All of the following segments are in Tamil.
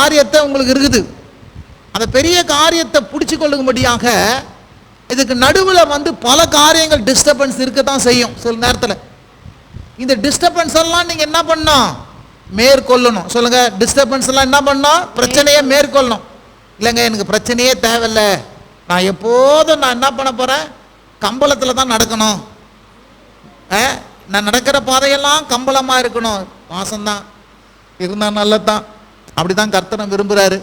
காரியத்தை உங்களுக்கு இருக்குது. அந்த பெரிய காரியத்தை பிடிச்சி கொள்ளும்படியாக இதுக்கு நடுவில் பல காரியங்கள் டிஸ்டர்பன்ஸ் இருக்க தான் செய்யும். சில நேரத்தில் இந்த டிஸ்டர்பன்ஸ் எல்லாம் நீங்கள் என்ன பண்ணணும்? மேற்கொள்ளணும். சொல்லுங்க, டிஸ்டர்பன்ஸ் எல்லாம் என்ன பண்ணணும்? பிரச்சனையை மேற்கொள்ளணும். இல்லைங்க, எனக்கு பிரச்சனையே தேவையில்லை, நான் எப்போதும் நான் என்ன பண்ண போகிறேன்? கம்பளத்தில் தான் நடக்கணும், நான் நடக்கிற பாதையெல்லாம் கம்பளமாக இருக்கணும், வாசம்தான் இருந்தால் நல்லதான், அப்படி தான் கர்த்தர் விரும்புகிறாரு.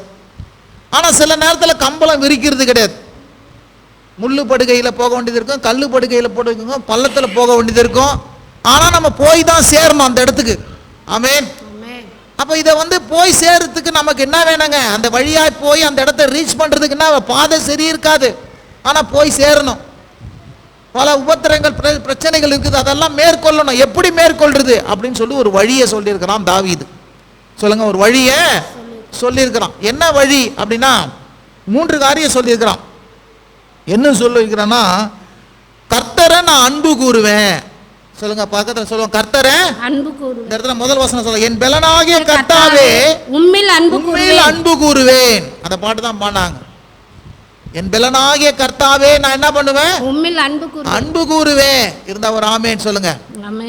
ஆனால் சில நேரத்தில் கம்பளம் விரிக்கிறது கிடையாது. முள்ளு படுகையில் போக வேண்டியது இருக்கும், கல் படுகையில் போட்டு பள்ளத்தில் போக வேண்டியது இருக்கும். ஆனால் நம்ம போய் தான் சேரணும் அந்த இடத்துக்கு. ஆமென். அப்போ இதை போய் சேர்றதுக்கு நமக்கு என்ன வேணுங்க? அந்த வழியாக போய் அந்த இடத்த ரீச் பண்ணுறதுக்கு என்ன, பாதை சரி இருக்காது, ஆனால் போய் சேரணும். பல உபத்திரங்கள் பிரச்சனைகள் இருக்குது, அதெல்லாம் மேற்கொள்ளணும். எப்படி மேற்கொள்றது அப்படின்னு சொல்லி ஒரு வழியை சொல்லியிருக்கிறான் தாவீது. சொல்லுங்க, ஒரு வழியை சொல்லியிருக்கிறான். என்ன வழி அப்படின்னா 3 காரியம் சொல்லியிருக்கிறான். என்ன சொல்லியிருக்கிறான்னா, கர்த்தரை நான் அன்பு கூறுவேன். சொல்லுங்க, பக்கத்துல சொல்லுங்க, கர்த்தரை அன்பு கூறுவேன். இந்த இடத்துல முதல் வசனம் சொல்லுங்க, என் பெலனாகிய கர்த்தாவே உம்மில் அன்பு கூறுவேன். அந்த பாட்டு தான் பாடினாங்க. என் பெலனாகிய கர்த்தாவே நான் என்ன பண்ணுவேன்? உம்மில் அன்பு கூறுவேன். இருந்தா ஒரு ஆமேன்னு சொல்லுங்க.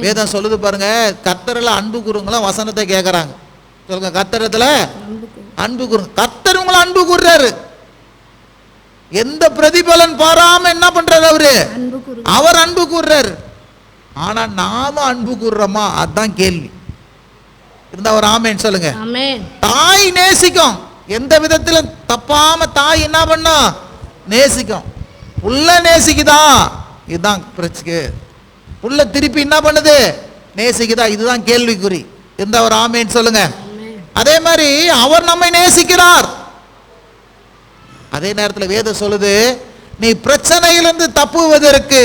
வேதம் சொல்லுது பாருங்க, கர்த்தர்ல அன்பு கூறுங்களா வசனத்தை கேட்கறாங்க. சொல்லுங்க, கர்த்தரத்துல அன்பு கூறுங்க. கர்த்தர் உங்களை அன்பு கூறுறாரு. எந்த பிரதிபலன் பாராம என்ன பண்றாரு? அவர் அன்பு கூறுறாரு. ஆனா நாம அன்பு கூறுறோமா? அதுதான் கேள்வி. இருந்தா ஒரு ஆமேன்னு சொல்லுங்க. தாய் நேசிக்கும், எந்த விதத்துல தப்பாம தாய் என்ன பண்ணா? நேசிக்கும். புள்ள நேசிக்குதா? இதுதான் பிரச்சனை. புள்ள திருப்பி என்ன பண்ணுது? நேசிக்குதா? இதுதான் கேள்விக்குறி. இருந்தா ஒரு ஆமேன்னு சொல்லுங்க. அதே மாதிரி அவர் நம்மை நேசிக்கிறார். அதே நேரத்தில் வேதம் சொல்லுது, நீ பிரச்சனையிலிருந்து தப்புவதற்கு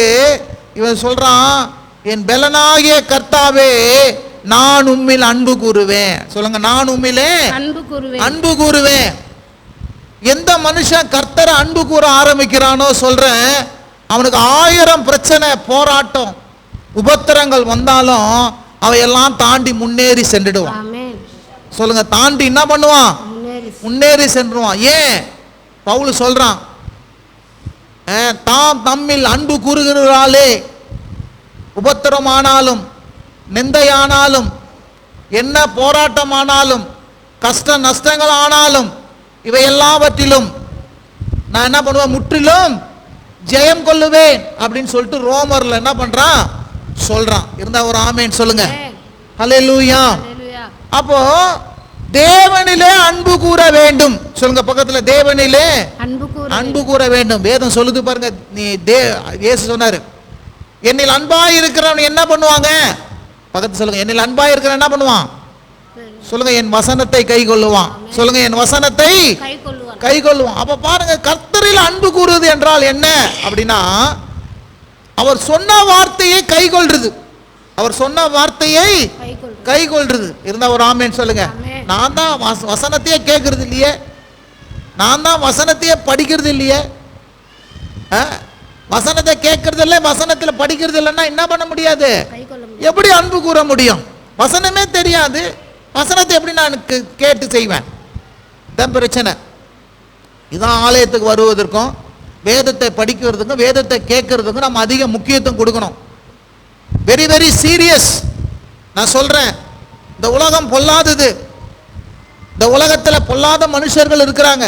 இவன் சொல்றான், என் பெலனாகிய கர்த்தாவே நான் உம்மில் அன்பு கூறுவேன். சொல்லுங்க, நான் உம்மிலே அன்பு கூறுவேன். எந்த மனுஷன் கர்த்தரை அன்பு கூற ஆரம்பிக்கிறானோ சொல்றேன், அவனுக்கு 1000 பிரச்சனை, போராட்டம், உபத்திரங்கள் வந்தாலும் அவையெல்லாம் தாண்டி முன்னேறி சென்றுடுவான். சொல்லுங்க, தாண்டி என்ன பண்ணுவான்? முன்னேறி சென்றுவான். ஏன்? பவுல் சொல்றான், தாம் தம்மில் அன்பு கூறுகிறாளே, உபத்திரமானாலும் நிந்தையானாலும் என்ன போராட்டமானாலும் கஷ்ட நஷ்டங்கள் ஆனாலும் இவை எல்லாவற்றிலும் நான் என்ன பண்ணுவேன்? முற்றிலும் ஜெயம் கொள்ளுவேன் அப்படின்னு சொல்லிட்டு ரோமர்ல என்ன பண்றான்? சொல்றான். இருந்தா ஒரு ஆமேன் சொல்லுங்க. ஹல்லேலூயா. அப்போ தேவனிலே அன்பு கூற வேண்டும். சொல்லுங்க பக்கத்துல, தேவனிலே அன்பு கூற வேண்டும். வேதம் சொல்லுது பாருங்க. நீ இயேசு சொன்னாரு, என்னில் அன்பாய் இருக்கிறவன் என்ன பண்ணுவாங்க? பக்கத்துல சொல்லுங்க, என்னில் அன்பாய் இருக்கிறவன் என்ன பண்ணுவான்? சொல்லுங்க, என் வசனத்தை கை கொள்ளுவான். சொல்லுங்க, என் வசனத்தை கை கொள்ளுவான். அப்ப பாருங்க, கர்த்தரில் அன்பு கூறுவது என்றால் என்ன அப்படின்னா, அவர் சொன்ன வார்த்தையை கை கொள்றது. அவர் சொன்ன வார்த்தையை கை கொள்றது. இருந்தா ஒரு ஆமேன் சொல்லுங்க. நான் தான் வசனத்தையே கேட்கறது இல்லையே, நான் தான் வசனத்தையே படிக்கிறது இல்லையே, வசனத்தை கேட்கறது இல்லை, வசனத்தில் படிக்கிறது இல்லைன்னா என்ன பண்ண முடியாது? எப்படி அன்பு கூற முடியும்? வசனமே தெரியாது, வசனத்தை எப்படி நான் கேட்டு செய்வேன்? இதான் பிரச்சனை. இதான் ஆலயத்துக்கு வருவதற்கும் வேதத்தை படிக்கிறதுக்கும் வேதத்தை கேட்கறதுக்கும் நம்ம அதிக முக்கியத்துவம் கொடுக்கணும். Very very serious. நான் சொல்றேன், இந்த உலகம் பொல்லாதது. இந்த உலகத்தில் பொல்லாத மனுஷர்கள் இருக்கிறாங்க,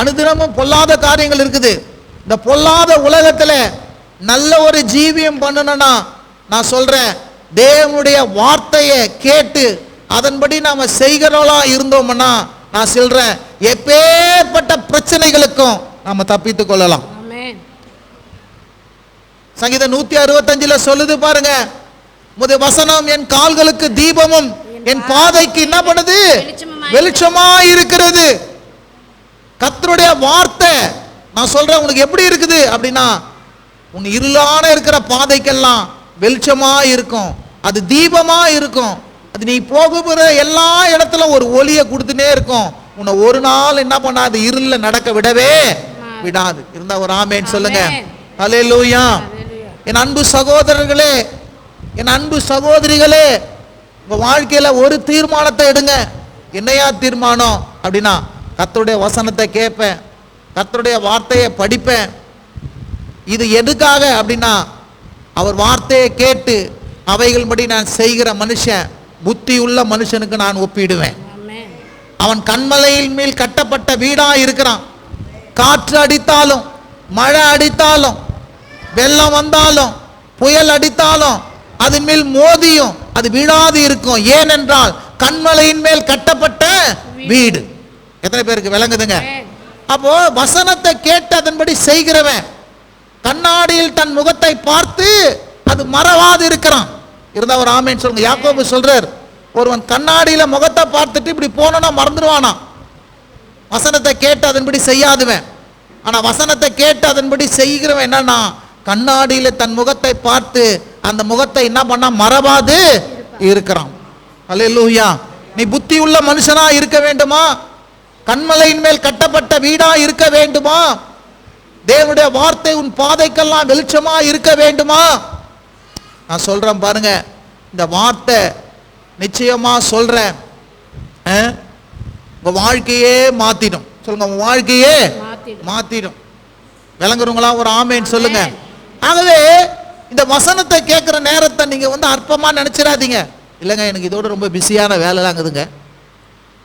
அனுதினமும் பொல்லாத காரியங்கள் இருக்குது. இந்த பொல்லாத உலகத்தில் நல்ல ஒரு ஜீவியம் பண்ணணும்னா நான் சொல்றேன், தேவனுடைய வார்த்தையை கேட்டு அதன்படி நாம செய்கிறவளா இருந்தோம்னா நான் சொல்றேன், எப்பேற்பட்ட பிரச்சனைகளுக்கும் நாம தப்பித்துக் கொள்ளலாம். சங்கீதம் 165 சொல்லுது பாருங்க, முத வசனம் என் கால்களுக்கு தீபமும் என் பாதைக்கு என்ன பண்ணுது? வெளிச்சமா இருக்கிறது. கர்த்தருடைய வார்த்தை நான் சொல்றேன், உனக்கு எப்படி இருக்குது அப்படின்னா, உன் இருளான இருக்கிற பாதைக்கெல்லாம் வெளிச்சமா இருக்கும், அது தீபமா இருக்கும். அது நீ போகிற எல்லா இடத்துல ஒரு ஒளியை கொடுத்துனே இருக்கும். உன்னை ஒரு நாள் என்ன பண்ணாது? இருள நடக்க விடவே விடாது. இருந்தா ஒரு ஆமேன் சொல்லுங்க. ஹல்லேலூயா. என் அன்பு சகோதரர்களே, என் அன்பு சகோதரிகளே, உங்க வாழ்க்கையில ஒரு தீர்மானத்தை எடுங்க. என்னையா தீர்மானம் அப்படின்னா, கர்த்தருடைய வசனத்தை கேட்பேன், கர்த்தருடைய வார்த்தையை படிப்பேன். இது எதுக்காக அப்படின்னா, அவர் வார்த்தையை கேட்டு அவைகள்படி நான் செய்கிற மனுஷன் புத்தி உள்ள மனுஷனுக்கு நான் ஒப்பிடுவேன். அவன் கண்மலையின் மேல் கட்டப்பட்ட வீடா இருக்கிறான். காற்று அடித்தாலும், மழை அடித்தாலும், வெள்ளம் வந்தாலும், புயல் அடித்தாலும் அதன் மேல் மோதியும் அது விழாது இருக்கும். ஏனென்றால் கண்மலையின் மேல் கட்டப்பட்ட வீடு. எத்தனை பேருக்கு விளங்குதுங்க? அப்போ வசனத்தை கேட்டு அதன்படி செய்கிறவன் கண்ணாடியில் தன் முகத்தை பார்த்து அது மறவாது இருக்கிறான். இருந்தா ஒரு ஆமேன்னு சொல்லுங்க. யாக்கோபு சொல்றார், ஒருவன் கண்ணாடியில முகத்தை பார்த்துட்டு இப்படி போனா மறந்துடுவானா. வசனத்தை கேட்டு அதன்படி செய்யாதுவன். ஆனா வசனத்தை கேட்டு அதன்படி செய்கிறவன் என்னன்னா, கண்ணாடியில தன் முகத்தை பார்த்து அந்த முகத்தை என்ன பண்ணா மறவாது இருக்கிறான். அல்லேலூயா. நீ புத்தி உள்ள மனுஷனா இருக்க வேண்டுமா? கண்மலையின் மேல் கட்டப்பட்ட வீடா இருக்க வேண்டுமா? தேவனுடைய வார்த்தை உன் பாதைக்கெல்லாம் வெளிச்சமா இருக்க வேண்டுமா? நான் சொல்றேன் பாருங்க, இந்த வார்த்தை நிச்சயமா சொல்றேன், உங்க வாழ்க்கையே மாத்திடும். சொல்லுங்க, உங்க வாழ்க்கையே மாத்திடும். விளங்குறவங்களா ஒரு ஆமேன்னு சொல்லுங்க. ஆகவே இந்த வசனத்தை கேட்கிற நேரத்தை நீங்க அற்பமா நினைச்சிடாதீங்க. இல்லைங்க, எனக்கு இதோட ரொம்ப பிஸியான வேலைலாங்குதுங்க,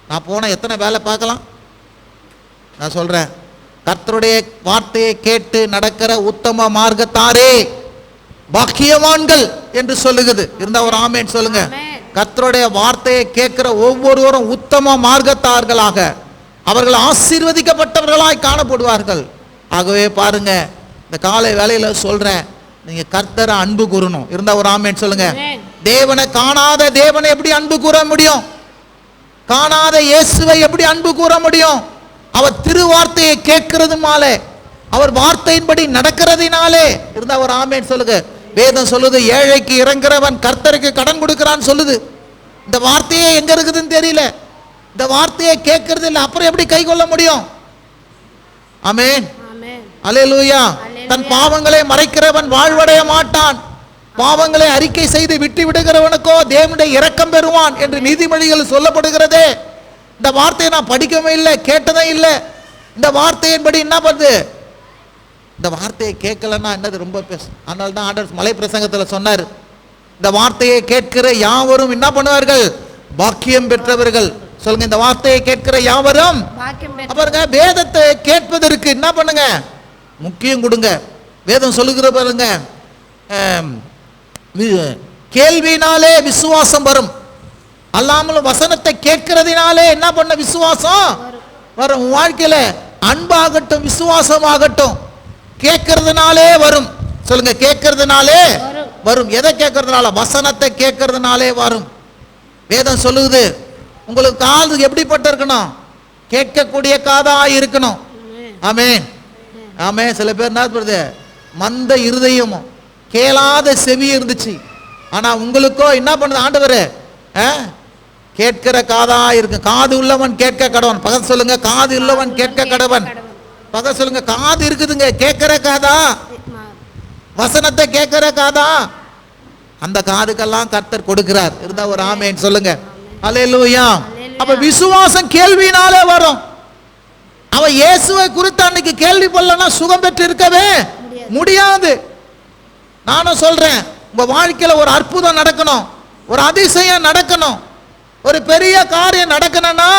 நான் போன எத்தனை வேலை பார்க்கலாம். நான் சொல்றேன், கர்த்தருடைய வார்த்தையை கேட்டு நடக்கிற உத்தம மார்க்கத்தாரே பாக்கியவான்கள் என்று சொல்லுகிறது. இருந்தா ஒரு ஆமேன் சொல்லுங்க. கர்த்தருடைய வார்த்தையை கேட்கிற ஒவ்வொருவரும் உத்தம மார்க்கத்தார்களாக, அவர்கள் ஆசீர்வதிக்கப்பட்டவர்களாய் காணப்படுவார்கள். ஆகவே பாருங்க, இந்த காலை வேளையில சொல்றேன், நீங்க கர்த்தரை அன்பு கூறணும். இருந்தா ஒரு ஆமேன் சொல்லுங்க. தேவனை காணாத தேவனை எப்படி அன்பு கூற முடியும்? காணாத இயேசுவை எப்படி அன்பு கூற முடியும்? அவர் திருவார்த்தையை கேட்கிறதுனாலே, அவர் வார்த்தையின்படி நடக்கிறதுனாலே. இருந்தா ஒரு ஆமேன் சொல்லுங்க. வேதம் சொல்லுது, ஏழைக்கு இறங்குறவன் கர்த்தருக்கு கடன் கொடுக்கிறான்னு சொல்லுது. இந்த வார்த்தையே எங்க இருக்குதுன்னு தெரியல, இந்த வார்த்தையை கேட்கறது இல்லை, அப்புறம் எப்படி கை கொள்ள முடியும்? ஆமென், அல்லேலூயா. தன் பாவங்களை மறைக்கிறவன் வாழ்வடைய மாட்டான், பாவங்களை அறிக்கை செய்து விட்டு விடுகிறவனுக்கோ தேவனுடைய இரக்கம் பெறுவான் என்று நீதிமொழிகள் சொல்லப்படுகிறதே. இந்த வார்த்தையை நான் படிக்கவே இல்லை, கேட்டதே இல்லை. இந்த வார்த்தையின்படி என்ன பண்ணுது? இந்த வார்த்தையை கேட்கலன்னா என்னது ரொம்ப பேசும். அதனால தான் ஆண்டவர் மலை பிரசங்கத்தில் சொன்னார், இந்த வார்த்தையை கேட்கிற யாவரும் என்ன பண்ணுவார்கள்? பாக்கியம் பெற்றவர்கள். சொல்லுங்க, இந்த வார்த்தையை கேட்கிற யாவரும் பாருங்க. வேதத்தை கேட்பதற்கு என்ன பண்ணுங்க? முக்கியம் கொடுங்க. வேதம் சொல்லுகிற பாருங்க, கேள்வினாலே விசுவாசம் வரும், அல்லாமல் வசனத்தை கேட்கிறதுனாலே என்ன பண்ண விசுவாசம் வரும். வாழ்க்கையில அன்பாகட்டும் விசுவாசமாகட்டும் கேட்கறதுனாலே வரும். சொல்லுங்க, கேட்கறதுனாலே வரும். எதை கேட்கறதுனால? வசனத்தை கேட்கறதுனாலே வரும். வேதம் சொல்லுது, உங்களுக்கு காது எப்படிப்பட்ட இருக்கணும்? கேட்கக்கூடிய காதா இருக்கணும். ஆமென், ஆமென். சில பேர் என்ன பண்ணுது, மந்த இருதயமும் கேளாத செவி இருந்துச்சு. ஆனா உங்களுக்கோ என்ன பண்ணுது ஆண்டவரே? கேட்கிற காதா இருக்கு. காது உள்ளவன் கேட்க கடவன். பகல் சொல்லுங்க, காது உள்ளவன் கேட்க கடவன். பகல் சொல்லுங்க, காது இருக்குதுங்க, கேட்கிற காதா, வசனத்தை கேட்கிற காதா, அந்த காதுக்கெல்லாம் கர்த்தர் கொடுக்கிறார். இருந்தா ஒரு ஆமேன் சொல்லுங்க. அல்லேலூயா. அப்ப விசுவாசம் கேள்வினாலே வரும். அவ இயேசுவை குறித்து அன்னைக்கு கேள்வி பண்ணலன்னா சுகம் பெற்று இருக்கவே முடியாது. நானும் சொல்றேன், உங்க வாழ்க்கையில ஒரு அற்புதம் நடக்கணும், ஒரு அதிசயம் நடக்கணும், ஒரு பெரிய காரியம் நடக்கணும்னா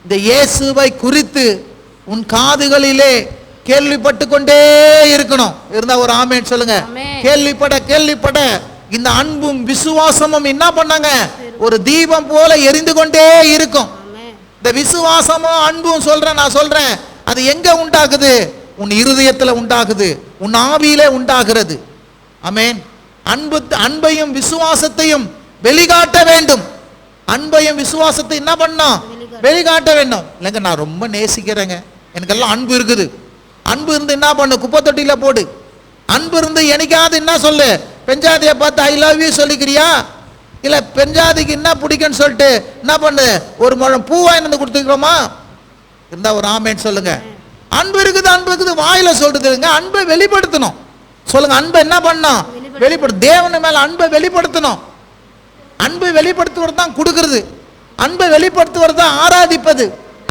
இந்த இயேசுவை குறித்து உன் காதுகளிலே கேள்விப்பட்டு கொண்டே இருக்கணும். இருந்தா ஒரு ஆமேன் சொல்லுங்க. கேள்விப்பட கேள்விப்பட இந்த அன்பும் விசுவாசமும் என்ன பண்ணாங்க? ஒரு தீபம் போல எரிந்து கொண்டே இருக்கும். இந்த விசுவாசமும் அன்பும் சொல்றேன், நான் சொல்றேன், அது எங்க உண்டாகுது? உன் இருதயத்துல உண்டாகுது, உன் ஆவியிலே உண்டாகிறது. ஆமென். அன்பையும் விசுவாசத்தையும் வெளிக்காட்ட வேண்டும். அன்பையும் விசுவாசத்தை என்ன பண்ணணும்? வெளிக்காட்ட வேண்டும். இல்லைங்க, நான் ரொம்ப நேசிக்கிறேங்க, எனக்கெல்லாம் அன்பு இருக்குது. அன்பு இருந்து என்ன பண்ணு? குப்பை தொட்டியில போடு. அன்பு இருந்து என்னைக்காவது என்ன சொல்லு? பெஞ்சாதியை பார்த்து ஐ லவ் யூ சொல்லிக்கிறியா? இல்ல பெஞ்சாதிக்கு என்ன பிடிக்குன்னு சொல்லிட்டு என்ன பண்ணு? ஒரு முழம் பூ வாங்கி கொடுத்துக்கிறோமா? இருந்தா ஒரு ஆமேன்னு சொல்லுங்க. அன்பு இருக்குது, அன்பு இருக்குது, வாயில சொல்றதுங்க. அன்பை வெளிப்படுத்தணும். சொல்லுங்க, அன்பை என்ன பண்ணணும்? வெளிப்படுத்த. தேவன் மேல அன்பை வெளிப்படுத்தணும். அன்பை வெளிப்படுத்துவது தான் கொடுக்கிறது. அன்பை வெளிப்படுத்துவது தான் ஆராதிப்பது,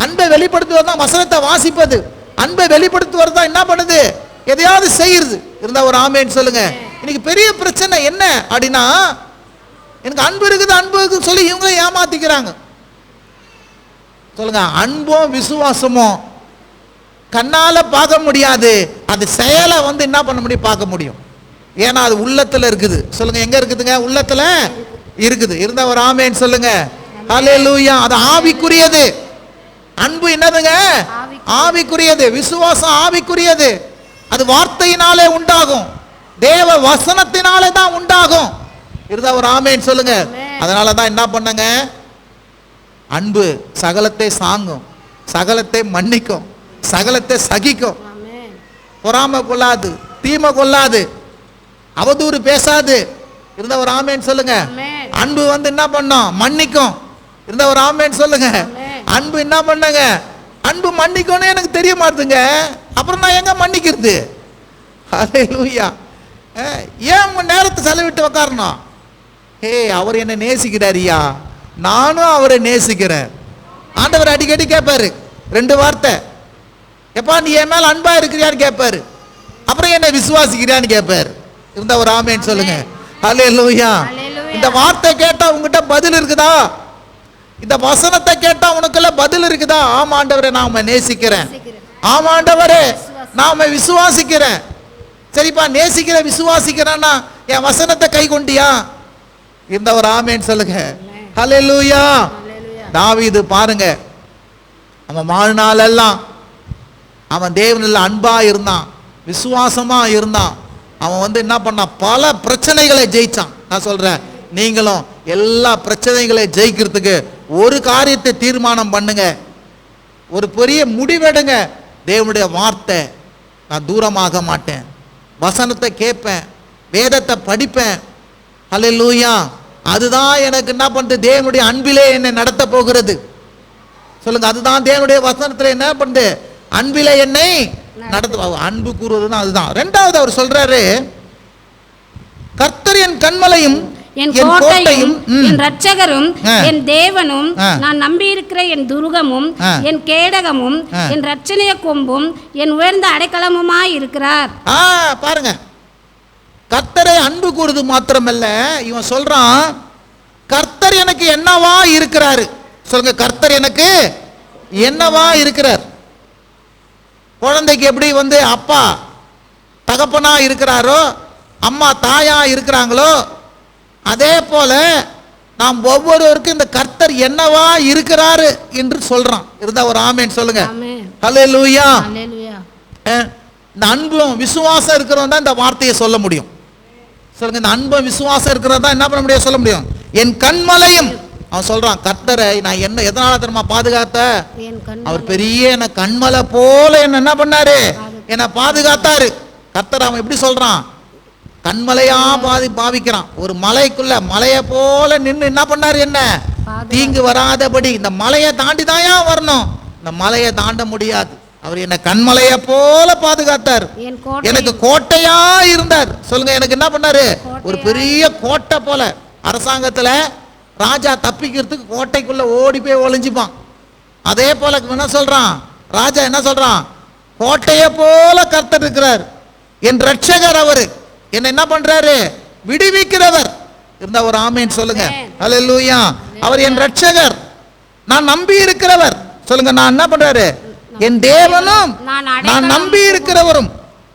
அன்பை வெளிப்படுத்துவது தான் வசனத்தை வாசிப்பது, அன்பை வெளிப்படுத்துவது தான் என்ன பண்ணுது, எதையாவது செய்யுது. இருந்தா ஒரு ஆமேன்னு சொல்லுங்க. இன்னைக்கு பெரிய பிரச்சனை என்ன அப்படின்னா, எனக்கு அன்பு இருக்குது அன்பு இருக்குன்னு சொல்லி இவங்களே ஏமாத்திக்கிறாங்க. சொல்லுங்க, அன்பும் விசுவாசமும் கண்ணால பார்க்க முடியாது, அது செயலை என்ன பண்ண முடியும், பார்க்க முடியும். ஏன்னா அது உள்ளத்துல இருக்குது. சொல்லுங்க, எங்க இருக்குதுங்க, உள்ளத்துல இருக்குது. இருந்தா ஒரு ஆமேன்னு சொல்லுங்க. ஹல்லேலூயா. அது ஆவிக்குரியது. அன்பு என்னதுங்க, ஆவிக்குரியது. விசுவாசம் ஆவிக்குரியது. அது வார்த்தையினாலே உண்டாகும், தேவ வசனத்தினாலே தான் உண்டாகும். இருந்தா ஒரு ஆமேன்னு சொல்லுங்க. அதனால தான் என்ன பண்ணங்க, அன்பு சகலத்தை சாங்கும், சகலத்தை மன்னிக்கும், சகலத்தை சகிக்கும், பொறாமை கொள்ளாது, தீமை கொள்ளாது, அவதூறு பேசாது. இருந்தா ஒரு ஆமேன்னு சொல்லுங்க. அன்பு என்ன பண்ணும், மன்னிக்கும். இருந்தா ஒரு ஆமேன்னு சொல்லுங்க. அன்பு என்ன பண்ணுங்க, அன்பு மன்னிக்கணும்னு எனக்கு தெரிய மாட்டுதுங்க, அப்புறம் நான் எங்க மன்னிக்கிறது? ஹல்லேலூயா. ஏன் உங்க நேரத்தை செலவிட்டு உக்காரணும்? அவர் என்ன நேசிக்கிறாரியா, நானும் அவரை நேசிக்கிறேன். ஆண்டவர் அடிக்கடி கேட்பாரு 2 வார்த்தை. எப்பா நீ என் மேல அன்பா இருக்கிறியான்னு கேட்பாரு, அப்புறம் என்ன விசுவாசிக்கிறியான்னு கேட்பாரு. இருந்தா ஒரு ஆமேன்னு சொல்லுங்க. ஹல்லேலூயா. இந்த வார்த்தை கேட்டா உங்ககிட்ட பதில் இருக்குதா? இந்த வசனத்தை கேட்டா உனக்குள்ள பதில் இருக்குதா? ஆமா ஆண்டவரே நான் உம்மை நேசிக்கிறேன், ஆமா ஆண்டவரே நான் உம்மை விசுவாசிக்கிறேன். சரிப்பா, நேசிக்கிற விசுவாசிக்கிறேன்னா என் வசனத்தை கை கொண்டியா? இந்த ஒரு ஆமேன்னு சொல்லுங்க. ஹல்லேலூயா. தாவீது பாருங்க, அவன் வாழ்நாளெல்லாம் அவன் தேவனில் அன்பா இருந்தான், விசுவாசமா இருந்தான். அவன் என்ன பண்ணான், பல பிரச்சனைகளை ஜெயிச்சான். நான் சொல்றேன், நீங்களும் எல்லா பிரச்சனைகளை ஜெயிக்கிறதுக்கு ஒரு காரியத்தை தீர்மானம் பண்ணுங்க, ஒரு பெரிய முடிவெடுங்க. தேவனுடைய வார்த்தை, நான் தூரமாக மாட்டேன், வசனத்தை கேட்பேன், வேதத்தை படிப்பேன். ஹல்லேலூயா. அதுதான் எனக்கு என்ன பண்ணுது, தேவனுடைய அன்பிலே என்னை நடத்த போகிறது. சொல்லுங்க, அதுதான் தேவனுடைய வசனத்தில் என்ன பண்ணுது, அன்பிலே என்னை நடத்த. அன்பு கூறுவதுதான் அதுதான். 2வது அவர் சொல்றாரு, கர்த்தர் என் கன்மலையும் என் கோட்டையும் என் இரட்சகரும் என் தேவனும் நான் நம்பியிருக்கிற என் துருகமும் என் கேடகமும் என் இரட்சணிய கொம்பும் என் உயர்ந்த அடைக்கலமுமாய் இருக்கிறார். பாருங்க, கர்த்தரை அன்பு கூறுது மாத்திரமல்ல, இவன் சொல்றான் கர்த்தர் எனக்கு என்னவா இருக்கிறாரு. சொல்லுங்க, கர்த்தர் எனக்கு என்னவா இருக்கிறார். குழந்தைக்கு எப்படி அப்பா தகப்பனா இருக்கிறாரோ, அம்மா தாயா இருக்கிறாங்களோ, அதே போல நாம் ஒவ்வொருவருக்கும் இந்த கர்த்தர் என்னவா இருக்கிறாரு என்று சொல்றான். இருந்தா ஒரு ஆமேன் சொல்லுங்க. ஹல்லேலூயா. இந்த அன்பும் விசுவாசம் இருக்கிறவன் தான் இந்த வார்த்தையை சொல்ல முடியும். சொல்லுங்க, இந்த அன்பும் விசுவாசம் இருக்கிறவன் தான் என்ன பண்ண முடியும், சொல்ல முடியும். என் கண்மலையும், அவன் சொல்றான் கர்த்தரை நான் எதனால தெரியுமா பாதுகாத்த, அவர் பெரிய என்ன கண்மலை போல என்ன பண்ணாரு, என்னை பாதுகாத்தாரு. கர்த்தர் அவன் எப்படி சொல்றான், கண்மலையா பாவிக்கிறான். ஒரு மலைக்குள்ள மலையை போல நின்று என்ன பண்ணாரு, என்ன தீங்கு வராதபடி. இந்த மலையை தாண்டி தான் வரணும், இந்த மலையை தாண்ட முடியாது. அவர் என்ன கண்மலையை போல பாதுகாத்தார், எனக்கு கோட்டையா இருந்தார். சொல்லுங்க, எனக்கு என்ன பண்ணாரு, ஒரு பெரிய கோட்டை போல. அரசாங்கத்துல ராஜா தப்பிக்கிறதுக்கு கோட்டைக்குள்ள ஓடி போய் ஒளிஞ்சுப்பான். அதே போல என்ன சொல்றான் ராஜா, என்ன சொல்றான், கோட்டையை போல கர்த்தர் இருக்கிறார், என் இரட்சகர் அவரு, என்ன பண்றாரு, விடுவிக்கிறவர். இருந்தா ஒரு ஆமேன் சொல்லுங்க. ஹல்லேலூயா. அவர் என் இரட்சகர், நான் நம்பி இருக்கிறவர். சொல்லுங்க, நான் என்ன பண்றாரு, என் தேவனும் நான் நம்பி இருக்கிறவரும்.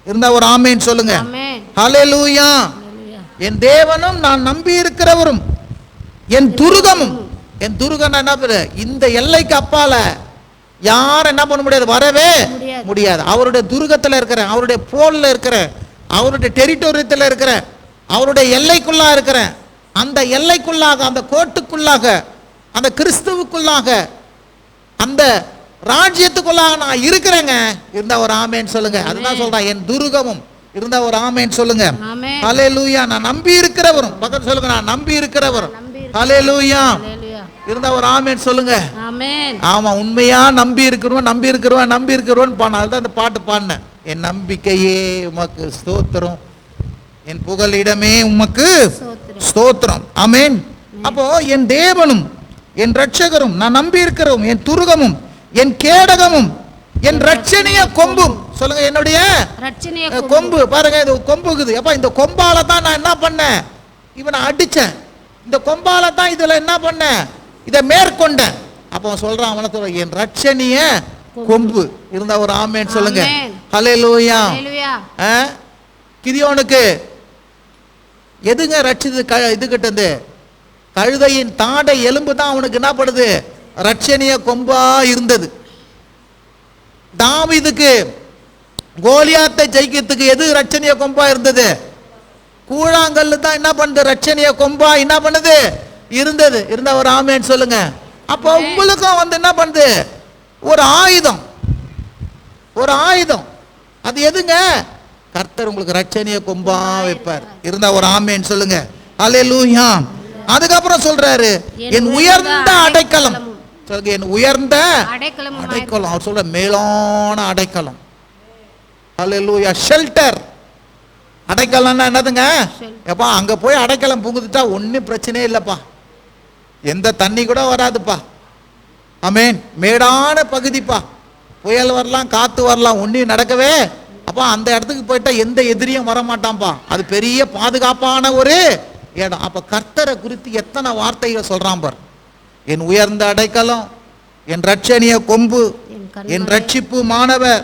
இருந்தா ஒரு ஆமேன் சொல்லுங்க. ஹல்லேலூயா. என் தேவனும் நான் நம்பி இருக்கிறவரும், என் துருகமும். என் துருகம் என்ன பேரு, இந்த எல்லைக்கு அப்பால யாரும் என்ன பண்ண முடியாது, வரவே முடியாது. அவருடைய துருகத்துல இருக்கிற, அவருடைய போல்ல இருக்கிற, அவருடைய டெரிட்டோரியத்தில் இருக்கிற, அவருடைய எல்லைக்குள்ளா இருக்கிற, அந்த எல்லைக்குள்ளாக, அந்த கோட்டுக்குள்ளாக, அந்த கிறிஸ்துவுக்குள்ளாக, அந்த ராஜ்யத்துக்குள்ளாக நான் இருக்கிறேங்க. இருந்தா ஒரு ஆமேன் சொல்லுங்க. அதுதான் சொல்றான், என் துருகமும். இருந்தா ஒரு ஆமேன் சொல்லுங்க. ஹல்லேலூயா. நான் நம்பி இருக்கிறவரும். பக்கத்துல சொல்லுங்க, நான் நம்பி இருக்கிறவரும். ஹல்லேலூயா. இருந்தா ஒரு ஆமேன் சொல்லுங்க. ஆமா, உண்மையா நம்பி இருக்கிறவன், நம்பி இருக்கிறவன், நம்பி இருக்கிறவன் பாடினால்தான் அந்த பாட்டு பாடினேன். என் நம்பிக்கையே உமக்கு ஸ்தோத்திரம், என் புகலிடமே உமக்கு ஸ்தோத்திரம். ஆமென். அப்போ என் தேவனும் என் ரட்சகரும், நான் நம்பி இருக்கிறவும், என் துருகமும், என் கேடகமும், என் ரட்சணிய கொம்பும். சொல்லுங்க, என்னுடைய ரட்சணிய கொம்பு. பாருங்க, இது கொம்புக்குது. அப்ப இந்த கொம்பால தான் நான் என்ன பண்ணேன், இவனை அடிச்சேன். இந்த கொம்பால தான் இதுல என்ன பண்ணேன், இதை மேற்கொண்டேன். அப்போ சொல்றான், அவனை சொல்ற, என் ரட்சணிய கொம்பு. இருந்தா ஒரு ஆமேன் சொல்லுங்க. ஹல்லேலூயா. கிதியோனுக்கு எதுங்க ரட்சிது? இது கிட்டது கழுதையின் தாடை எலும்பு தான் அவனுக்கு என்ன பண்ணுது, ரட்சணிய கொம்பா இருந்தது. தாவீதுக்கு கோலியாத்தை ஜெயிக்கிறதுக்கு எது ரட்சணிய கொம்பா இருந்தது? கூழாங்கல்லு தான் என்ன பண்ணுது, ரட்சணிய கொம்பா என்ன பண்ணுது இருந்தது. இருந்தா ஒரு ஆமேன் சொல்லுங்க. அப்போ உங்களுக்கும் வந்து என்ன பண்ணுது, ஒரு ஆயுதம். ஒரு ஆயுதம். அது எதுங்க? கர்த்தர் உங்களுக்கு ரட்சணிய கொம்பா வைப்பார். இருந்தா ஒரு ஆமேன் சொல்லுங்க. ஹல்லேலூயா. அதுக்கப்புறம் சொல்றாரு, என் உயர்ந்த அடைக்கலம். சொல்லுங்க, என் உயர்ந்த அடைக்கலம். அவர் சொல்ற மேலான அடைக்கலம். ஹல்லேலூயா. ஷெல்டர். அடைக்கலம்னா என்னதுங்க? எப்பா அங்க போய் அடைக்கலம் புகுந்துட்டா ஒன்னும் பிரச்சனையே இல்லப்பா, எந்த தண்ணி கூட வராதுப்பா. ஆமென். மேடான பகுதிப்பா, புயல் வரலாம், காத்து வரலாம், ஒன்னும் நடக்கவே. அப்பா அந்த இடத்துக்கு போயிட்டா எந்த எதிரியும் வரமாட்டான்ப்பா, அது பெரிய பாதுகாப்பான ஒரு இடம். அப்ப கர்த்தரை குறித்து எத்தனை வார்த்தைகள் சொல்றான் பார். என் உயர்ந்த அடைக்கலம், என் ரட்சணிய கொம்பு, என் ரட்சிப்பு மாணவர்,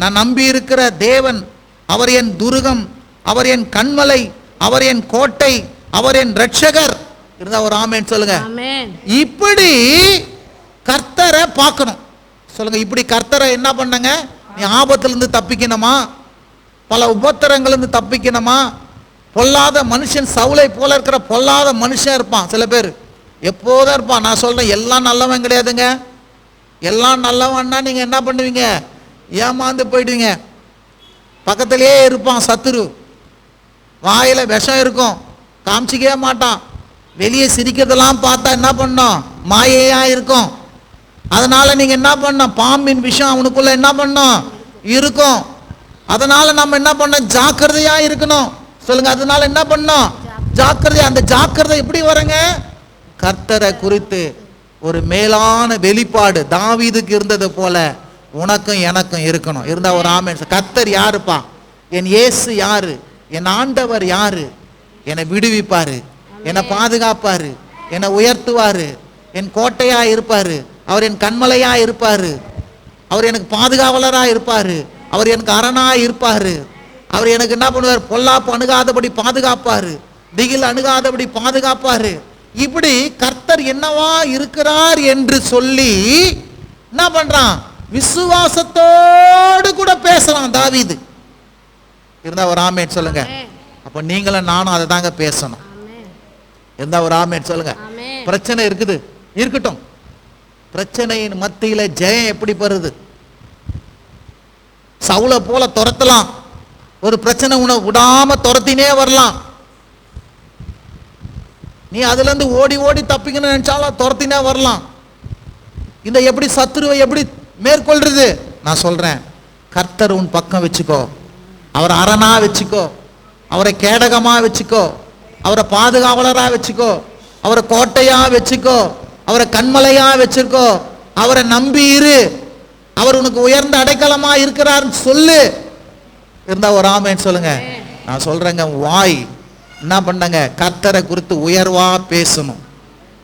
நான் நம்பி இருக்கிற தேவன், அவர் என் துருகம், அவர் என் கண்மலை, அவர் என் கோட்டை, அவர் என் ரட்சகர். இருந்தா ஒரு ஆமேன் சொல்லுங்க. இப்படி கர்த்தரை பார்க்கணும். சொல்லுங்க, இப்படி கர்த்தரை என்ன பண்ணுங்க, நீ ஆபத்திலிருந்து தப்பிக்கணுமா, பல உபத்திரங்களிலிருந்து தப்பிக்கணுமா, பொல்லாத மனுஷன் சவுலை போல இருக்கிற பொல்லாத மனுஷன் இருப்பான். சில பேர் எப்போதான் இருப்பான். நான் சொல்றேன், எல்லாம் நல்லவன் கிடையாதுங்க. எல்லாம் நல்லவன்னா நீங்க என்ன பண்ணுவீங்க, ஏமாந்து போயிடுவீங்க. பக்கத்திலே இருப்பான் சத்துரு, வாயில விஷம் இருக்கும், காமிச்சிக்கவே மாட்டான். வெளியே சிரிக்கிறதெல்லாம் பார்த்தா என்ன பண்ணோம், மாயையா இருக்கும். அதனால நீங்க என்ன பண்ணோம், பாம்பின் விஷயம் அவனுக்குள்ள என்ன பண்ணோம் இருக்கும். அதனால நம்ம என்ன பண்ணோம், ஜாக்கிரதையா இருக்கணும். சொல்லுங்க, அதனால என்ன பண்ணோம், ஜாக்கிரதை. அந்த ஜாக்கிரதை எப்படி வருங்க, கர்த்தரை குறித்து ஒரு மேலான வெளிப்பாடு தாவீதுக்கு இருந்தது போல உனக்கும் எனக்கும் இருக்கணும். இருந்தா ஒரு ஆமென். கர்த்தர் யாருப்பா, என் இயேசு யாரு, என் ஆண்டவர் யாரு, என்னை விடுவிப்பாரு, என்னை பாதுகாப்பாரு, என்னை உயர்த்துவாரு, என் கோட்டையா இருப்பாரு, அவர் என் கண்மலையா இருப்பாரு, அவர் எனக்கு பாதுகாவலரா இருப்பாரு, அவர் எனக்கு அரணா இருப்பாரு, அவர் எனக்கு என்ன பண்ணுவார், பொல்லாப்பு அணுகாதபடி பாதுகாப்பாரு, திகில் அணுகாதபடி பாதுகாப்பாரு. இப்படி கர்த்தர் என்னவா இருக்கிறார் என்று சொல்லி என்ன பண்றான், விசுவாசத்தோடு கூட பேசலாம் தாவீது. இருந்தா ஒரு ஆமென் சொல்லுங்க. அப்ப நீங்களும் நானும் அதை தாங்க பேசணும். இருந்தா ஒரு ஆமென் சொல்லுங்க. பிரச்சனை இருக்குது, இருக்கட்டும். பிரச்சனையின் மத்தியில ஜெயம் எப்படி பெறுது? சவுல போல துரத்தலாம், ஒரு பிரச்சனை உன்னை விடாம துரத்தினே வரலாம். நீ அதுல இருந்து ஓடி ஓடி தப்பிக்கணும்னு நினைச்சாலும் துரத்தினே வரலாம். இந்த எப்படி சத்துருவை எப்படி மேற்கொள்றது? நான் சொல்றேன், கர்த்தர் உன் பக்கம் வச்சுக்கோ, அவரை அரணா வச்சுக்கோ, அவரை கேடகமா வச்சுக்கோ, அவரை பாதுகாவலரா வச்சுக்கோ, அவரை கோட்டையா வச்சுக்கோ, அவரை கண்மலையா வச்சிருக்கோ, அவரை நம்பி இரு, அவர் உனக்கு உயர்ந்த அடைக்கலமா இருக்கிறார்னு சொல்லு. இருந்தா ஒரு ஆமென் சொல்லுங்க. நான் சொல்றேங்க, வாய் என்ன பண்ணங்க, கர்த்தரை குறித்து உயர்வா பேசணும்.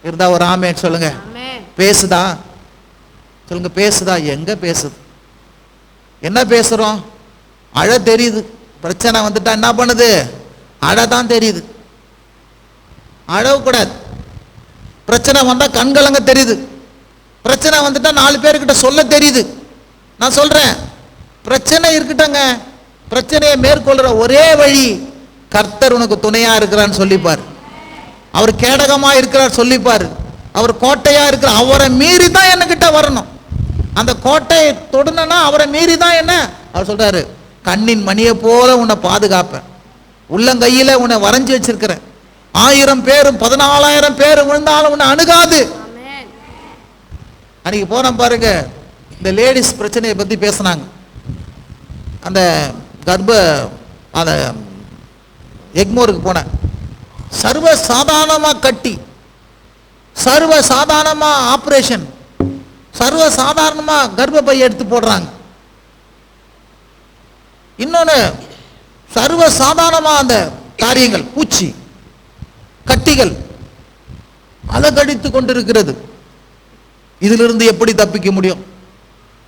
இருந்தா ஒரு ஆமென் சொல்லுங்க. பேசுதா சொல்லுங்க, பேசுதா? எங்க பேசுது? என்ன பேசுறோம்? அழ தெரியுது. பிரச்சனை வந்துட்டா என்ன பண்ணுது, அழதான் தெரியுது. அழக்கூடாது. பிரச்சனை வந்தா கண்கலங்க தெரியுது. பிரச்சனை வந்துட்டா 4 பேர்கிட்ட சொல்ல தெரியுது. நான் சொல்றேன், பிரச்சனை இருக்கட்டங்க, பிரச்சனையை மேற்கொள்ற ஒரே வழி, கர்த்தர் உனக்கு துணையா இருக்கிறான்னு சொல்லிப்பார், அவர் கேடகமா இருக்கிறார் சொல்லிப்பார், அவர் கோட்டையா இருக்கிறார். அவரை மீறி தான் என்கிட்ட வரணும். அந்த கோட்டையை தொடணும்னா அவரை மீறி தான் என்ன, அவர் சொல்றாரு, கண்ணின் மணியை போல உன்னை பாதுகாப்பேன், உள்ளங்கையில உன்னை வரைஞ்சி வச்சிருக்கிறேன், 1000 பேரும் 14,000 பேர் விழுந்தாலும் உன்னை அணுகாது. அன்னைக்கு போனோம் பாருங்க, இந்த லேடிஸ் பிரச்சனையை பத்தி பேசினாங்க. அந்த அந்த எக்மோருக்கு போன, சர்வ சாதாரணமா கட்டி சர்வ சாதாரணமா ஆபரேஷன், சர்வ சாதாரணமா கர்ப்பப்பை எடுத்து போடுறாங்க. இன்னொன்னு சர்வ சாதாரணமா அந்த காரியங்கள், பூச்சி கட்டிகள் அலகடித்து கொண்டிருக்கிறது. இதிலிருந்து எப்படி தப்பிக்க முடியும்?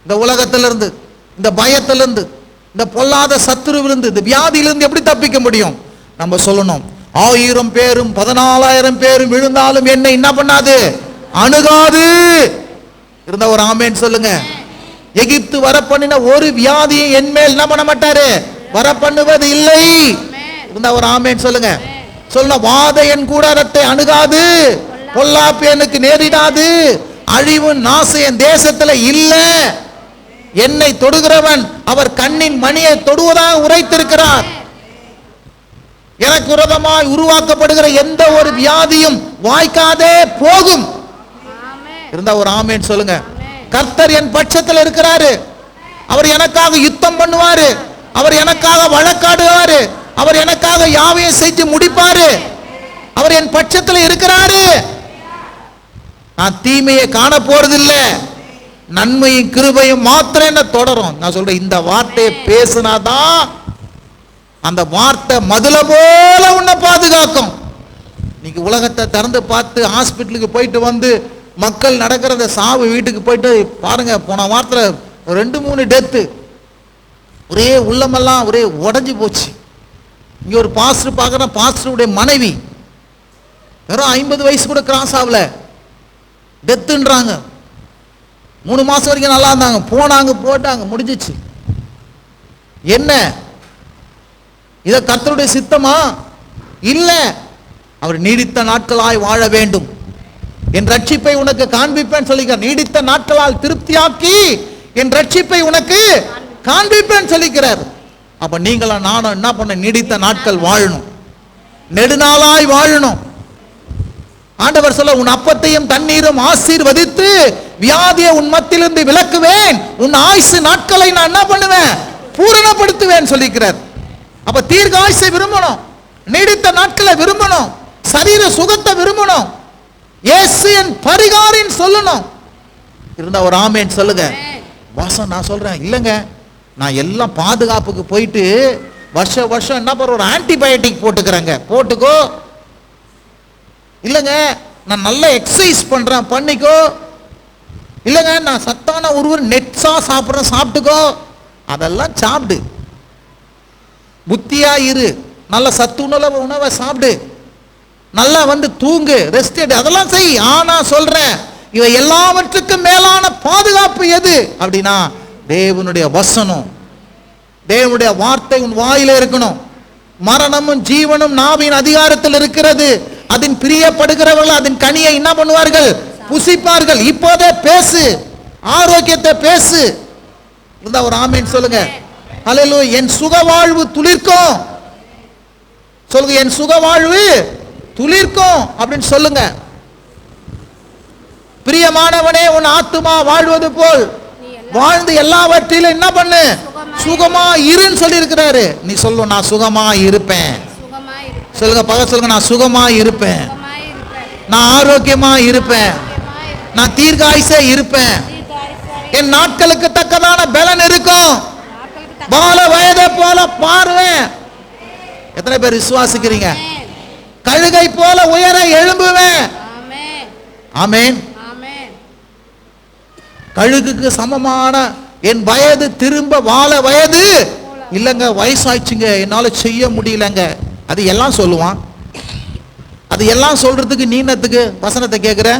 இந்த உலகத்திலிருந்து, இந்த பயத்திலிருந்து, இந்த பொல்லாத சத்துருவிலிருந்து, இந்த வியாதியிலிருந்து எப்படி தப்பிக்க முடியும்? நம்ம சொல்லணும், 1000 பேரும் 14,000 பேரும் விழுந்தாலும் என்னை என்ன பண்ணாது, அணுகாது. இருந்த ஒரு ஆமேன் சொல்லுங்க. எகிப்து வர பண்ணின ஒரு வியாதியை என் மேல் என்ன பண்ண மாட்டாரு, வர பண்ணுவது இல்லை. இருந்த ஒரு ஆமேன் சொல்லுங்க. சொல்லுங்க, வாதை என் கூடாரத்தை அணுகாது, பொல்லாப்பு எனக்கு நேரிடாது, அழிவு நாசம் என் தேசத்துல இல்ல. என்னை தொடுகிறவன் அவர் கண்ணின் மணியை தொடுவதாக உரைத்திருக்கிறார். எனக்கு விரோதமாய் உருவாக்கப்படுகிற எந்த ஒரு வியாதியும் வாய்க்காதே போகும். இருந்தா ஒரு ஆமேன் சொல்லுங்க. கர்த்தர் என் பட்சத்தில் இருக்கிறாரு. அவர் எனக்காக யுத்தம் பண்ணுவாரு. அவர் எனக்காக வழக்காடுவாரு. அவர் எனக்காக யாவையும் செஞ்சு முடிப்பாரு. அவர் என் பட்சத்தில் இருக்கிறாரு. நான் தீமையை காண போறதில்லை, நன்மையும் கிருபையும் மாத்திரம் என்ன தொடரும். நான் சொல்றேன், இந்த வார்த்தையை பேசினாதான் அந்த வார்த்தை மதுளை போல உன்னை பாதுகாக்கும். நீங்க உலகத்தை திறந்து பார்த்து ஹாஸ்பிட்டலுக்கு போயிட்டு வந்து மக்கள் நடக்கிறத சாவு வீட்டுக்கு போயிட்டு பாருங்க. போன வாரத்தில் 2-3 டெத்து, ஒரே உள்ளமெல்லாம் ஒரே உடஞ்சி போச்சு. இங்க ஒரு பாஸ்டர் பார்க்குற, பாஸ்டருடைய மனைவி வெறும் 50 வயசு கூட கிராஸ் ஆகல, டெத்துன்றாங்க. 3 மாசம் வரைக்கும் நல்லா இருந்தாங்க, போனாங்க போட்டாங்க, முடிஞ்சிச்சு. என்ன இத கர்த்தருடைய சித்தமா? இல்ல. அவர் நீடித்த நாட்களாய் வாழ வேண்டும், என் ரட்சிப்பை உனக்கு காண்பிப்பேன் சொல்லிக்கிறார். நீடித்த நாட்களால் திருப்தியாக்கி என் ரட்சிப்பை உனக்கு காண்பிப்பேன் சொல்லிக்கிறார். அப்ப நீங்களும் நானும் என்ன பண்ண, நீடித்த நாட்கள் வாழணும், நெடுநாளாய் வாழணும். ஆண்டவர் சொல்ல, உன் அப்பத்தையும் தண்ணீரும் ஆசீர்வதித்து வியாதியை உன் மத்தியிலிருந்து விலக்குவேன், உன் ஆயுசு நாட்களை நான் என்ன பண்ணுவேன், பூரணப்படுத்துவேன் சொல்லிக்கிறார். அப்ப தீர்க்க ஆயுசை விரும்பணும், நீடித்த நாட்களை விரும்பணும், சரீர சுகத்தை விரும்பணும், இயேசு என் பரிகாரின்னு சொல்லணும். இருந்தா ஒரு ஆமேன் சொல்லுங்க. வாசம் நான் சொல்றேன் இல்லைங்க, நான் எல்லாம் பாதுகாப்புக்கு போயிட்டு வருஷம் என்ன பண்ணுற, ஒரு ஆன்டிபயோட்டிக் போட்டுக்கிறேங்க, போட்டுக்கோ. இல்லைங்க நான் நல்ல எக்ஸசைஸ் பண்றேன், பண்ணிக்கோ. இல்லைங்க நான் சத்தான ஒருவர் நெட்ஸா சாப்பிட்றேன், சாப்பிட்டுக்கோ. அதெல்லாம் சாப்பிடு, புத்தியா இரு, நல்ல சத்துணவுல உணவை சாப்பிடு, நல்லா வந்து தூங்கு, ரெஸ்ட் எடு, அதெல்லாம் செய். ஆனா சொல்றேன், இவை எல்லாவற்றுக்கும் மேலான பாதுகாப்பு எது அப்படின்னா தேவனுடைய வசனம், தேவனுடைய வார்த்தை உன் வாயில இருக்கணும். மரணமும் ஜீவனும் நாவின் அதிகாரத்தில் இருக்கிறது. அதன் பிரியப்படுகிறவர்கள் அதன் கனியை என்ன பண்ணுவார்கள், புசிப்பார்கள். இப்போதே பேசு, ஆரோக்கியத்தை பேசு. இருந்தா ஒரு ஆமீன் சொல்லுங்க. ஹல்லேலூயா. என் சுகவாழ்வு துளிர்க்கும் சொல்லுங்க, என் சுகவாழ்வு துளிர்க்கும் அப்படின்னு சொல்லுங்க. பிரியமானவனே, உன் ஆத்துமா வாழ்வது போல் வாழ்ந்து எல்லாவற்றிலும் என்ன பண்ணு, சுகமா இருன்னு சொல்லி இருக்கிறாரு. நீ சொல்லு, நான் சுகமா இருப்பேன் சொல்லுங்க. பகல் சொல்லுங்க, நான் சுகமா இருப்பேன், நான் ஆரோக்கியமா இருப்பேன், நான் தீர்காயுசா இருப்பேன், என் நாட்களுக்கு தக்கதான பலன் இருக்கும், பால வயதை போல பாருவேன். எத்தனை பேர் விசுவாசிக்கிறீங்க? கழுகை போல உயர எழும்புவேன். ஆமென். கழுகுக்கு சமமான என் வயது திரும்ப வாழ வயது இல்லைங்க, வயசாயிடுச்சுங்க, என்னால செய்ய முடியலங்க. அது எல்லாம் சொல்லுவான். அது எல்லாம் சொல்றதுக்கு நீனத்துக்கு வசனத்தை கேட்கிற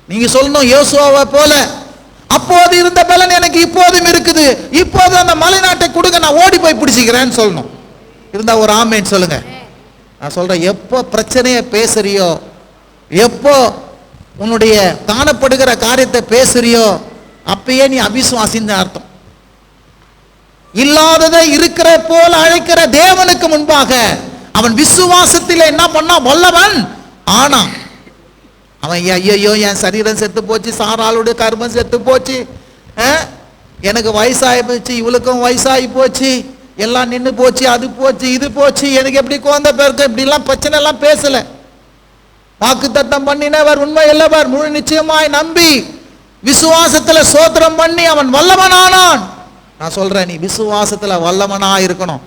நீங்க சொல்லணும், யோசுவாவை போல அப்போது இருந்த பலன் எனக்கு இப்போதும் இருக்குது, இப்போது அந்த மலைநாட்டை கொடுங்க, நான் ஓடி போய் பிடிச்சிக்கிறேன்னு சொல்லணும். இருந்தா ஒரு ஆமேன்னு சொல்லுங்க. நான் சொல்றேன், எப்போ பிரச்சனையை பேசுறியோ, எப்போ உன்னுடைய காணப்படுகிற காரியத்தை பேசுறியோ, அப்பயே நீ அவிசுவாசின்னு அர்த்தம். இல்லாததை இருக்கிற போல அழைக்கிற தேவனுக்கு முன்பாக அவன் விசுவாசத்தில் என்ன பண்ணா, வல்லவன் ஆனா. அவன் ஐயோ என் சரீரம் செத்து போச்சு, சாராளுடைய கர்மம் செத்து போச்சு, எனக்கு வயசாகி போச்சு, இவளுக்கும் வயசாகி போச்சு, எல்லாம் நின்று போச்சு, அது போச்சு, இது போச்சு, எனக்கு எப்படி குழந்தை பேருக்கு இப்படிலாம் பிரச்சனை எல்லாம் பேசல. வாக்குத்தத்தம் பண்ணினவர் உண்மையுள்ளவர், முழு நிச்சயமாய் நம்பி விசுவாசத்துல சோத்திரம் பண்ணி அவன் வல்லவனானான். நான் சொல்றேன், நீ விசுவாசத்துல வல்லவனா இருக்கணும்.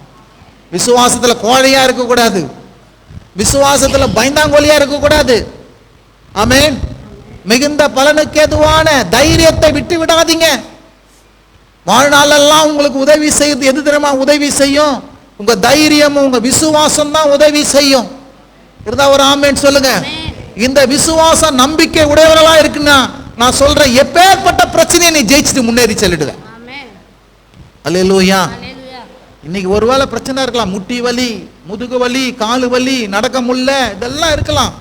விசுவாசத்துல கோழையா இருக்க கூடாது. விசுவாசத்துல பயந்தாங்கோலியா இருக்க கூடாது. ஆமென். மிகுந்த பலனுக்கு ஏதுவான தைரியத்தை விட்டு விடாதீங்க. வாழ்நாளெல்லாம் உங்களுக்கு உதவி செய்யுது எது தெரியுமா? உதவி செய்யும் உங்க தைரியம், உங்க விசுவாசம் தான் உதவி செய்யும். இருந்தா ஒரு ஆமென் சொல்லுங்க. இந்த விசுவாசம் நம்பிக்கை உடையவர்களா இருக்குன்னா நான் சொல்றேன், எப்பேற்பட்ட பிரச்சனையை நீ ஜெயிச்சுட்டு முன்னேறி செல்லிடுவ. அல்லேலூயா. இன்னைக்கு ஒருவேளை பிரச்சனை இருக்கலாம், முட்டி வலி, முதுகு வலி, காலு வலி, நடக்க முடியல, இதெல்லாம் இருக்கலாம்.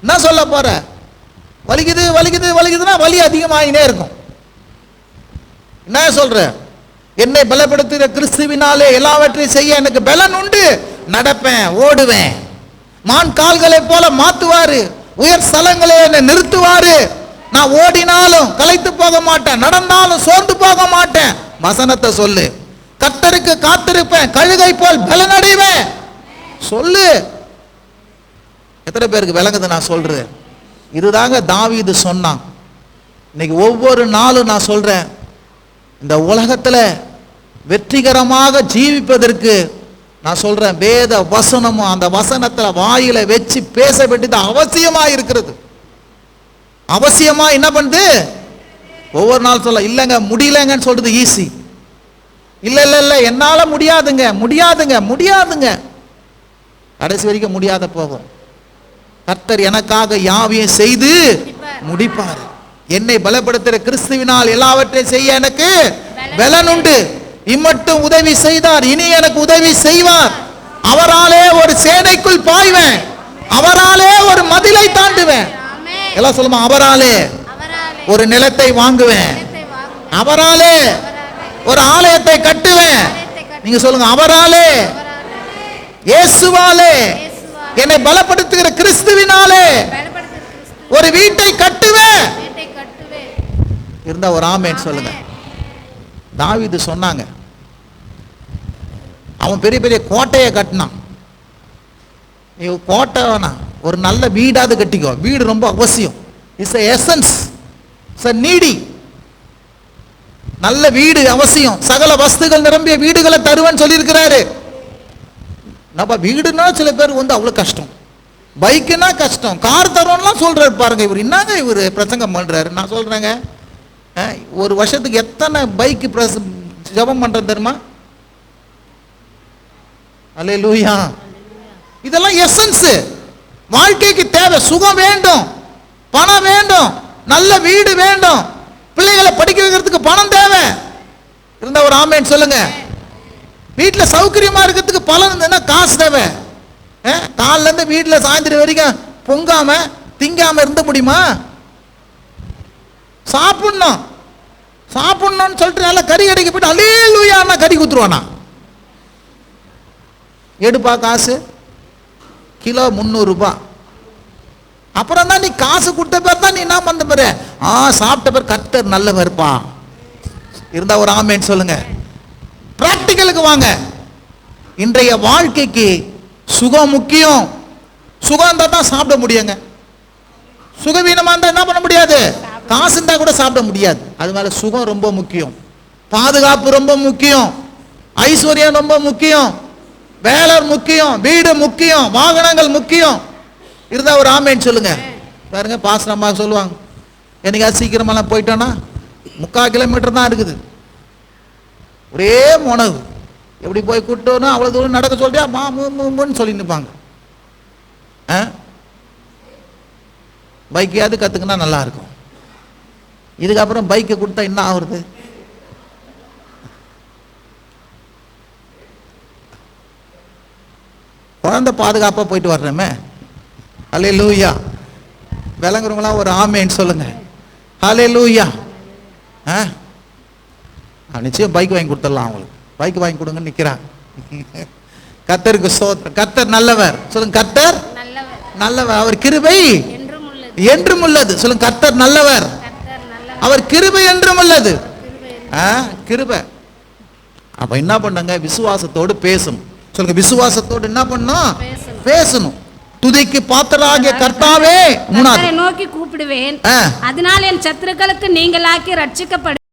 என்ன சொல்ல போற? வலிக்குது வலிக்குது வலிக்குதுன்னா வலி அதிகமாகினே இருக்கும். என்ன சொல்ற? என்னை பலப்படுத்துகிற கிறிஸ்துவினாலே எல்லாவற்றையும் செய்ய எனக்கு பலன் உண்டு. நடப்பேன், ஓடுவேன். மான் கால்களை போல மாத்துவாரு, உயர் ஸ்தலங்களே என்னை நிறுத்துவாரு. நான் ஓடினாலும் களைத்து போக மாட்டேன், நடந்தாலும் சோர்ந்து போக மாட்டேன். வசனத்தை சொல்லு. கர்த்தருக்கு காத்திருப்பேன், கழுகை போல் பலனடைவேன். சொல்லு. எத்தனை பேருக்கு விளங்குது நான் சொல்றது? இதுதாங்க தாவீது சொன்னான். இன்னைக்கு ஒவ்வொரு நாளும் நான் சொல்றேன், இந்த உலகத்துல வெற்றிகரமாக ஜீவிப்பதற்கு நான் சொல்றேன், வேத வசனமும் அந்த வசனத்துல வாயில வச்சு பேச வேண்டியது அவசியமா இருக்கிறது. அவசியமா என்ன பண்ணுது? ஒவ்வொரு நாள் சொல்ல இல்லைங்க முடியலங்கன்னு சொல்றது ஈஸி. இல்ல இல்ல இல்ல என்னால முடியாதுங்க முடியாதுங்க முடியாதுங்க, கடைசி வரைக்கும் முடியாத போகும். கர்த்தர் எனக்காக யாவையும் செய்து முடிப்பார். என்னை பலப்படுத்துகிற கிறிஸ்துவினால் எல்லாவற்றையும் செய்ய எனக்கு பலன் உண்டு. இம்மட்டும் உதவி செய்தார், இனி எனக்கு உதவி செய்வார். அவராலே ஒரு சேனைக்குள் பாய்வேன், அவராலே ஒரு மதிலை தாண்டுவேன். எல்லாம் சொல்லுமா? அவராலே ஒரு நிலத்தை வாங்குவேன், அவராலே ஒரு ஆலயத்தை கட்டுவேன். நீங்க சொல்லுங்க, அவராலே, இயேசுவாலே, என்னை பலப்படுத்துகிற கிறிஸ்துவினாலே ஒரு வீட்டை கட்டுவேன். இருந்தா ஒரு ஆமென் சொல்லுங்க. தாவீது சொன்னாங்க, அவன் பெரிய பெரிய கோட்டையை கட்டினான். நீ கோட்டை வேணாம், ஒரு நல்ல வீடாவது கட்டிக்கோ. வீடு ரொம்ப அவசியம். It's essence, it's needy. நல்ல வீடு அவசியம். சகல வஸ்துகள் நிரம்பிய வீடுகளை தருவேன்னு சொல்லியிருக்கிறாரு. நம்ம வீடுனா சில பேர் வந்து அவ்வளவு கஷ்டம், பைக்குனா கஷ்டம், கார் தருவோம்லாம் சொல்றாரு. பாருங்க இவர் என்னங்க இவர் பிரசங்கம் பண்றாரு. நான் சொல்றேங்க, ஒரு வருஷத்துக்கு எத்தனை பைக் ஜெபம் பண்றது தெரியுமா? அல்லேலூயா. இதெல்லாம் எசன்ஸ். வாழ்க்கைக்கு தேவை. சுகம் வேண்டும், பணம் வேண்டும், நல்ல வீடு வேண்டும், பிள்ளைகளை படிக்க வைக்கிறதுக்கு பணம் தேவை. இருந்தா ஒரு ஆமென் சொல்லுங்க. வீட்டில் சௌகரியமா இருக்கிறதுக்கு பலன் இருந்ததுன்னா காசு தேவை. காலில இருந்து வீட்டில் சாயந்தரம் வரைக்கும் பொங்காம திங்காம இருந்த முடியுமா? சாப்பிடணும் சாப்பிடணும்னு சொல்லிட்டு நல்லா கறி கடைக்கு போயிட்டு அல்லேலூயான்னா கறி குத்துருவானா? எடுப்பா காசு, கிலோ 300 ரூபாய். அப்புறம் தான் நீ காசு கொடுத்த பேர் தான் நீ என்ன பண்ண பாரு, சாப்பிட்ட பேர் கர்த்தர் நல்லவர்ப்பா. இருந்தா ஒரு ஆமென் சொல்லுங்க. பிராக்டிகலுக்கு வாங்க. இன்றைய வாழ்க்கைக்கு சுகம் முக்கியம். சுகம் இருந்தா தான் சாப்பிட முடியுங்க. சுகவீனமா இருந்தா என்ன பண்ண முடியாது, காசு இருந்தா கூட சாப்பிட முடியாது. அதனால சுகம் ரொம்ப முக்கியம், பாதுகாப்பு ரொம்ப முக்கியம், ஐஸ்வர்யம் ரொம்ப முக்கியம், வேலை முக்கியம், வீடு முக்கியம், வாகனங்கள் முக்கியம். இருந்தா ஒரு ஆமென் சொல்லுங்க. பாருங்க பாஸ்டர் அம்மா சொல்லுவாங்க, என்னைக்காவது சீக்கிரமெல்லாம் போயிட்டோன்னா 3/4 கிலோமீட்டர் தான் இருக்குது, ஒரே முனகு. எப்படி போய் கூட்டணும், அவ்வளோ தூரம் நடக்க சொல்றியா மான்னு சொல்லி நிற்பாங்க. பைக்கையாவது கற்றுக்குன்னா நல்லா இருக்கும். இதுக்கப்புறம் பைக்கை கொடுத்தா என்ன ஆகுறது? குழந்தை பாதுகாப்பாக போயிட்டு வர்றோமே. அல்லேலூயா. விளங்குறவங்களாம் ஒரு ஆமேன்னு சொல்லுங்க. அல்லேலூயா. நிச்சயம் பைக் வாங்கி கொடுத்துடலாம் அவங்களுக்கு. பைக் வாங்கி கொடுங்கன்னு நிற்கிறான். கர்த்தருக்கு ஸ்தோத்திரம். கர்த்தர் நல்லவர் சொல்லுங்க. கர்த்தர் நல்லவர், அவர் கிருபை என்றும் உள்ளது. சொல்லுங்க, கர்த்தர் நல்லவர், அவர் கிருபை என்றும் உள்ளது. கிருபை. அப்ப என்ன பண்ணுங்க, விசுவாசத்தோடு பேசணும். சொல்லுங்க, விசுவாசத்தோடு என்ன பண்ணணும்? பேசணும். துதிக்கு பாத்திரராகிய கர்த்தாவே. மூணாவது கர்த்தரை நோக்கி கூப்பிடுவேன், ஆ. அதனால் என் சத்துருக்களுக்கு நீங்களாக்கி ரட்சிக்கப்படு